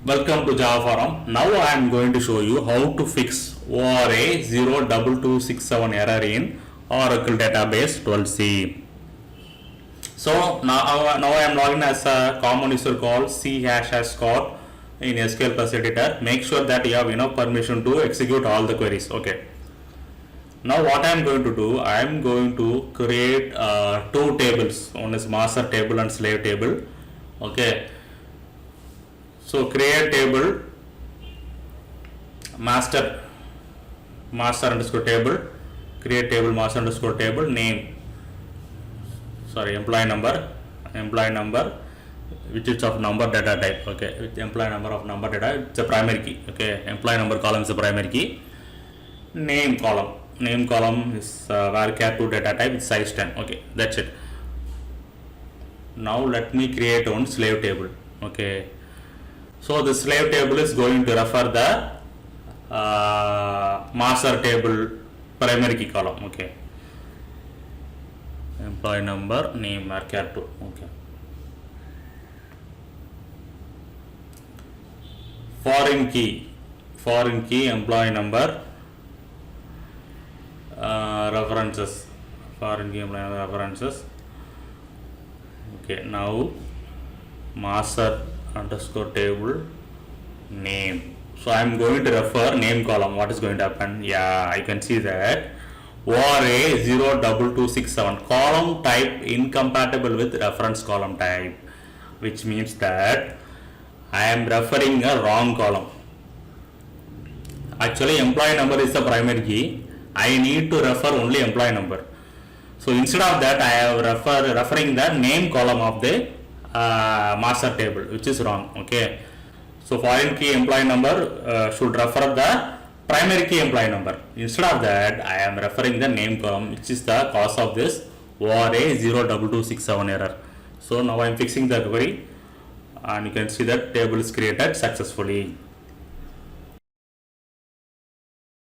Welcome to Java Forum. Now I am going to show you how to fix ORA-02267 error in Oracle database 12c. So now I am logging as a common user called c#scott in SQL Plus Editor. Make sure that you have enough permission to execute all the queries. Okay. Now what I am going to do, I am going to create two tables. One is master table and slave table. Okay. So create table master underscore table, create table master underscore table name, employee number which is of number data type. Okay, with employee number of number data, it's a primary key. Okay, employee number column is a primary key. Name column is varchar2 data type with size 10. Okay, that's it. Now let me create one slave table. Okay, so the slave table is going to refer the master table primary key column. Okay, employee number name varchar2. Okay, foreign key employee number references, foreign key employee number references. Okay, now master underscore table name. So I am going to refer name column. What is going to happen? Yeah, I can see that ORA-02267 column type incompatible with reference column type, which means that I am referring a wrong column. Actually, employee number is the primary key. I need to refer only employee number. So instead of that, I am referring the name column of the master table, which is wrong. Okay, so foreign key employee number should refer the primary key employee number. Instead of that, I am referring the name column, which is the cause of this ORA-02267 error. So now I am fixing the query, and you can see that table is created successfully.